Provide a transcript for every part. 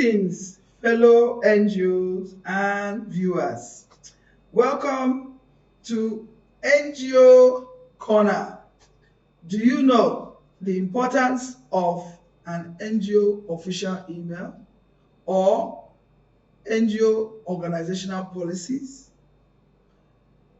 Greetings, fellow NGOs and viewers. Welcome to NGO Corner. Do you know the importance of an NGO official email or NGO organizational policies?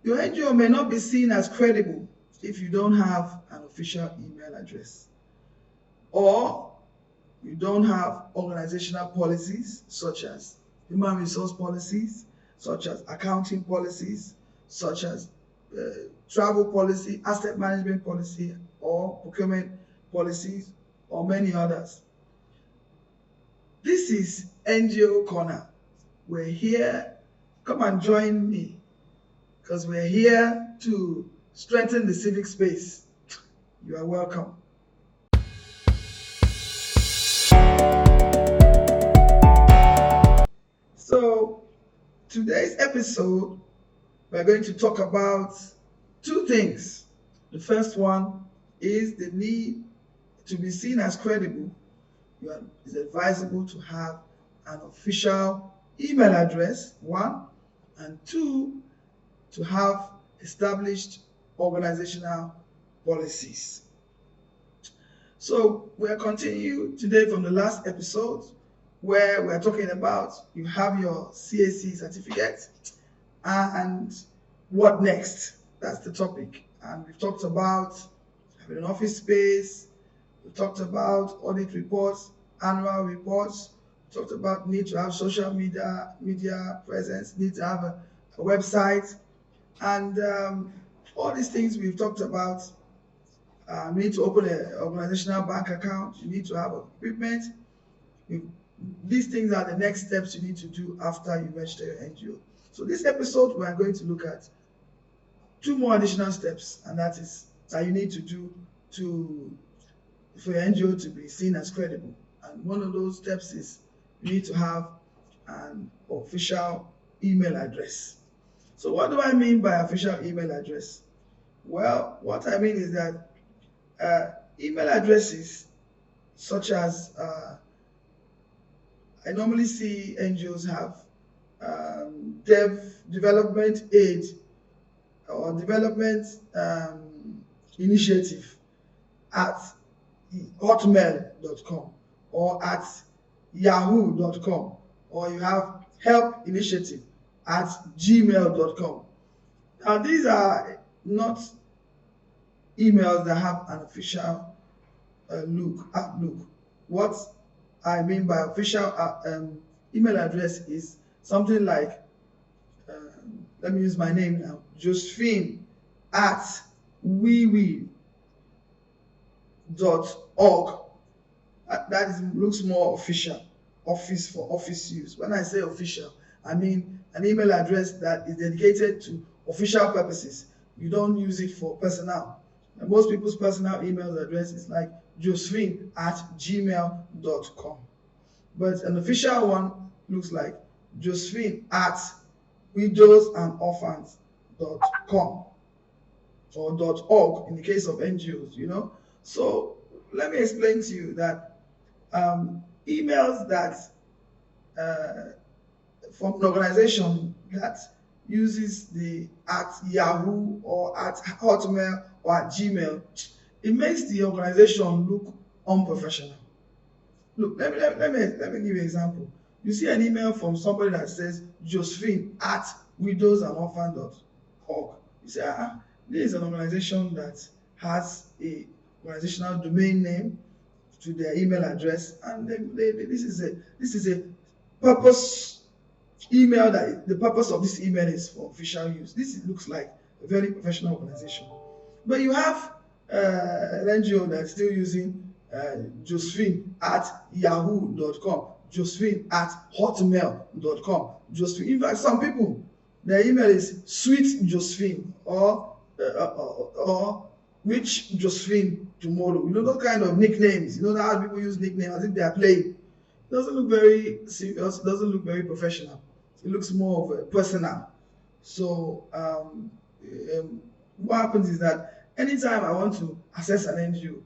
Your NGO may not be seen as credible if you don't have an official email address, or you don't have organizational policies such as human resource policies, such as accounting policies, such as travel policy, asset management policy, or procurement policies, or many others. This is NGO Corner. We're here. Come and join me, because we're here to strengthen the civic space. You are welcome. So, today's episode, we're going to talk about two things. The first one is the need to be seen as credible. It's advisable to have an official email address, one, and two, to have established organizational policies. So we'll continue today from the last episode, where we're talking about you have your CAC certificate and what next. That's the topic. And we've talked about having an office space, we've talked about audit reports, annual reports, we talked about need to have social media presence, need to have a website, and all these things we've talked about. You need to open an organizational bank account, you need to have equipment. These things are the next steps you need to do after you register your NGO. So this episode, we are going to look at two more additional steps, and that is that you need to do for your NGO to be seen as credible. And one of those steps is you need to have an official email address. So what do I mean by official email address? Well, what I mean is that email addresses such as I normally see NGOs have development aid or development initiative at hotmail.com or at yahoo.com, or you have help initiative at gmail.com. Now, these are not emails that have an official outlook. What I mean by official email address is something like, let me use my name now, Josephine at WEWE.org. Looks more official, office for office use. When I say official, I mean an email address that is dedicated to official purposes. You don't use it for personal. And most people's personal email address is like Josephine at gmail.com. But an official one looks like Josephine at widowsandorphans.com or .org in the case of NGOs, So let me explain to you that emails that from an organization that uses the at Yahoo or at Hotmail or at Gmail, it makes the organization look unprofessional. Look, let me give you an example. You see an email from somebody that says Josephine at widowsandorphans.org. You say, this is an organization that has a organizational domain name to their email address, and this is a purpose email that the purpose of this email is for official use. This looks like a very professional organization. But you have an NGO that's still using Josephine at yahoo.com, Josephine at hotmail.com, Josephine. In fact, some people, their email is Sweet Josephine or Rich Josephine tomorrow. Those kind of nicknames. How people use nicknames as if they are playing. It doesn't look very serious. It doesn't look very professional. It looks more of a personal. So what happens is that anytime I want to access an NGO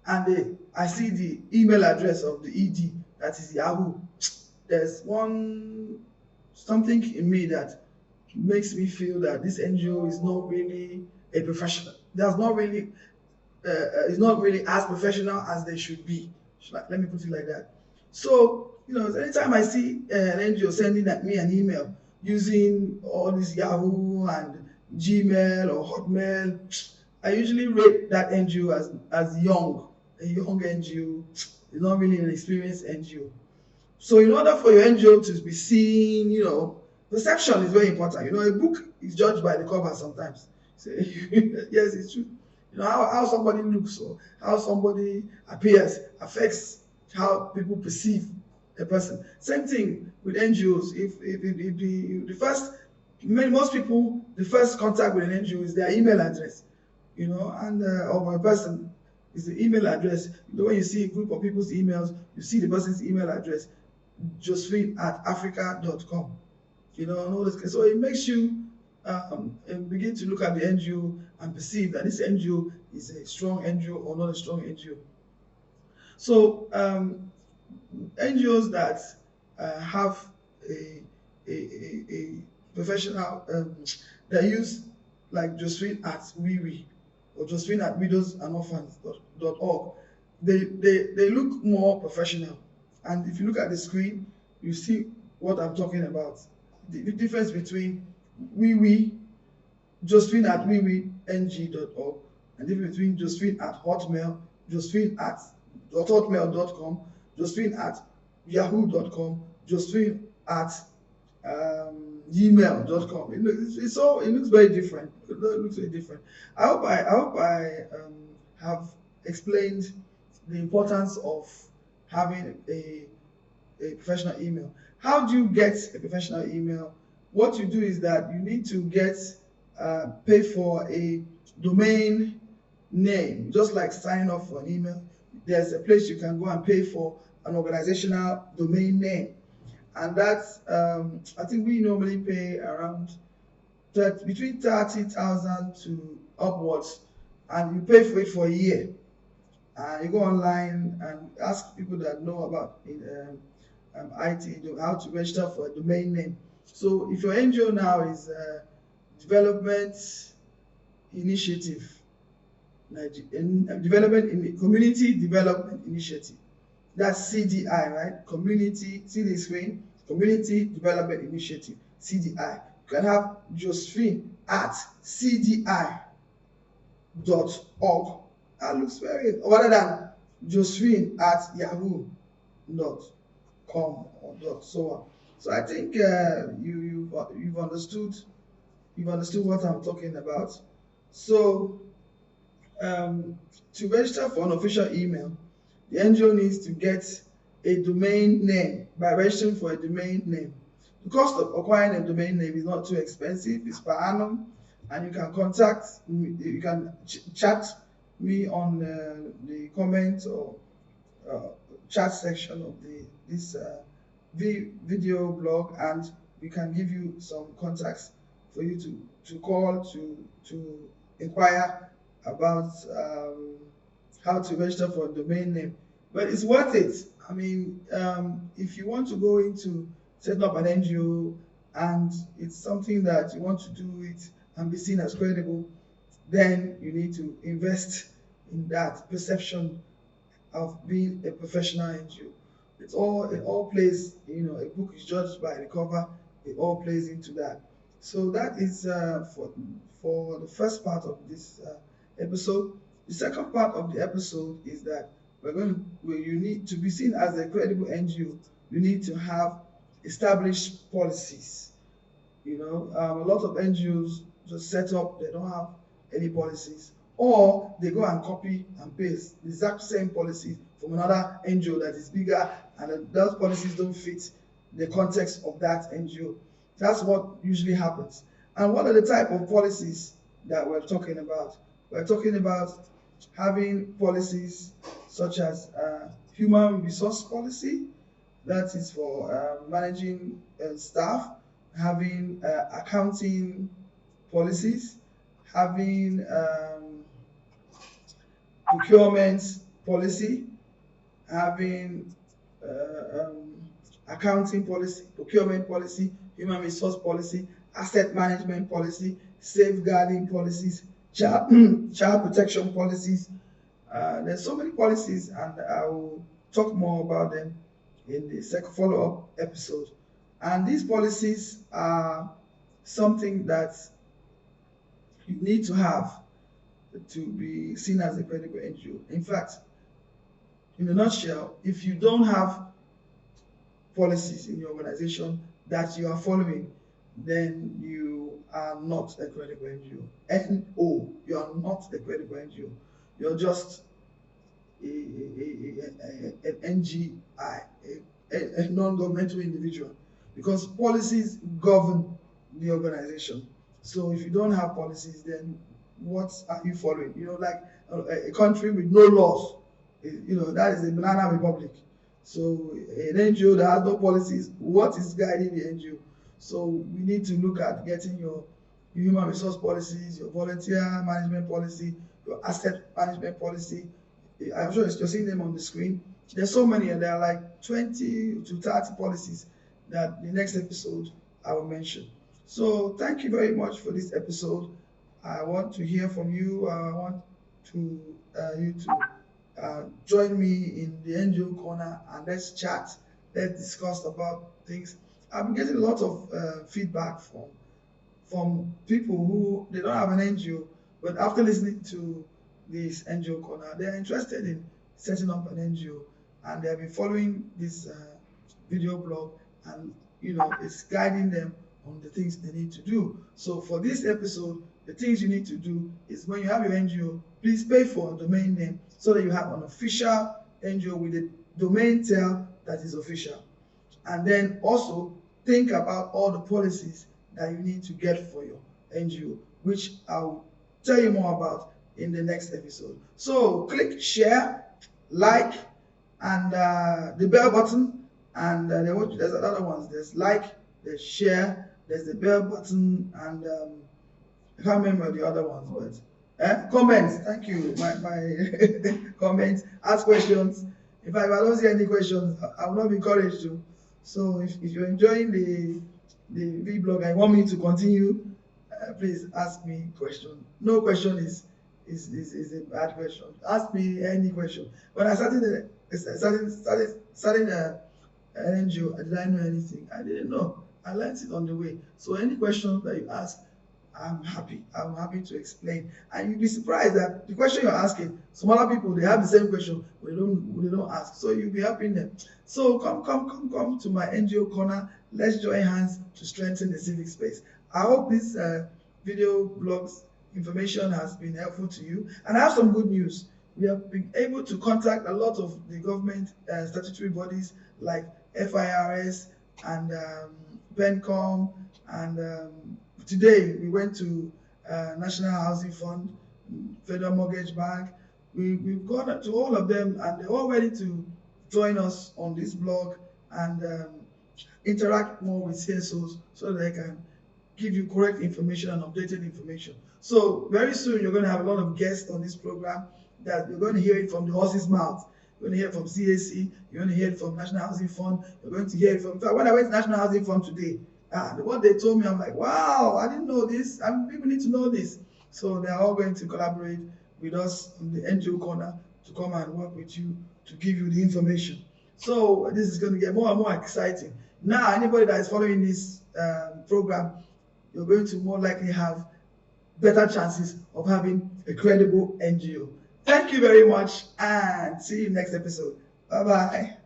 and I see the email address of the ED, that is Yahoo, there's something in me that makes me feel that this NGO is not really a professional. There's not really, it's not really as professional as they should be. Let me put it like that. So, anytime I see an NGO sending me an email using all this Yahoo and Gmail or Hotmail, I usually rate that NGO as a young NGO. It's not really an experienced NGO. So in order for your NGO to be seen, perception is very important. A book is judged by the cover sometimes. So, yes, it's true. How somebody looks or how somebody appears affects how people perceive a person. Same thing with NGOs. If the first, most people, the first contact with an NGO is their email address, and of a person is the email address. When you see a group of people's emails, you see the person's email address, Josephine@africa.com. So it makes you begin to look at the NGO and perceive that this NGO is a strong NGO or not a strong NGO. So NGOs that have a professional that use like Josephine at WEWE or Josephine at widowsandoorphans.org, they look more professional. And if you look at the screen, you see what I'm talking about. The difference between WEWE, Josephine at WEWENG.org, and the difference between Josephine at Hotmail, Josephine at hotmail.com, Josephine at yahoo.com, Josephine at gmail.com. It looks very different. It looks very different. I hope I have explained the importance of having a professional email. How do you get a professional email? What you do is that you need to pay for a domain name, just like signing up for an email. There's a place you can go and pay for an organizational domain name, and that's I think we normally pay around between 30,000 to upwards, and you pay for it for a year. You go online and ask people that know about IT how to register for a domain name. So if your NGO now is Development Initiative, Community Development Initiative, that's CDI, right? See the screen, Community Development Initiative, CDI. You can have Josephine at CDI.org. That looks very, rather than Josephine at yahoo.com or so on. So I think you've understood what I'm talking about. So to register for an official email, the NGO needs to get a domain name by registering for a domain name. The cost of acquiring a domain name is not too expensive. It's per annum, and you can contact me, you can chat me on the comment or chat section of this video blog, and we can give you some contacts for you to call to inquire about how to register for a domain name. But it's worth it. I mean, if you want to go into setting up an NGO and it's something that you want to do it and be seen as credible, then you need to invest in that perception of being a professional NGO. It all plays, a book is judged by the cover. It all plays into that. So that is for the first part of this episode. The second part of the episode is that you need to be seen as a credible NGO. You need to have established policies. A lot of NGOs just set up, they don't have any policies, or they go and copy and paste the exact same policies from another NGO that is bigger, and those policies don't fit the context of that NGO. That's what usually happens. And what are the type of policies that we're talking about? We're talking about having policies such as human resource policy, that is for managing staff, having accounting policies, having procurement policy, having accounting policy, procurement policy, human resource policy, asset management policy, safeguarding policies, child protection policies. There's so many policies, and I will talk more about them in the second follow-up episode. And these policies are something that you need to have to be seen as a credible NGO. In fact, in a nutshell, if you don't have policies in your organization that you are following, then you are not a credible NGO. NO, you are not a credible NGO. You're just an NGI, a non-governmental individual, because policies govern the organization. So if you don't have policies, then what are you following? You know, like a country with no laws, you know, that is a banana republic. So an NGO that has no policies, what is guiding the NGO? So we need to look at getting your human resource policies, your volunteer management policy, your asset management policy. I'm sure you're seeing them on the screen. There's so many, and there are like 20 to 30 policies that the next episode I will mention. So thank you very much for this episode. I want to hear from you. I want to you to join me in the NGO corner, and let's chat. Let's discuss about things. I've been getting a lot of feedback from people who they don't have an NGO, but after listening to this NGO corner, they are interested in setting up an NGO, and they have been following this video blog, and you know, it's guiding them on the things they need to do. So for this episode, the things you need to do is, when you have your NGO, please pay for a domain name so that you have an official NGO with a domain tail that is official. And then also think about all the policies that you need to get for your NGO, which I'll tell you more about in the next episode. So click share, like, and the bell button, and there's other ones. There's like, there's share, there's the bell button, and I can't remember the other ones, but comments. Thank you. My comments, ask questions. If I don't see any questions, I will not be encouraged to. So if you're enjoying the vlog and want me to continue, please ask me questions. No question is a bad question. Ask me any question. When I started an NGO, did I know anything? I didn't know. I learned it on the way. So any questions that you ask, I'm happy to explain. And you'll be surprised that the question you're asking, some other people, they have the same question, but they don't ask. So you'll be helping them. So come to my NGO corner. Let's join hands to strengthen the civic space. I hope this video blogs information has been helpful to you. And I have some good news. We have been able to contact a lot of the government statutory bodies like FIRS and PENCOM, and today we went to National Housing Fund, Federal Mortgage Bank. We've gone to all of them, and they're all ready to join us on this blog and interact more with CSOs so that they can give you correct information and updated information. So very soon you're going to have a lot of guests on this program that you're going to hear it from the horse's mouth. You're going to hear it from CAC, you're going to hear it from National Housing Fund, you're going to hear it from, in fact, when I went to National Housing Fund today, what they told me, I'm like, wow, I didn't know this. People need to know this. So they're all going to collaborate with us on the NGO corner to come and work with you to give you the information. So this is going to get more and more exciting. Now, anybody that is following this program, you're going to more likely have better chances of having a credible NGO. Thank you very much, and see you next episode. Bye-bye.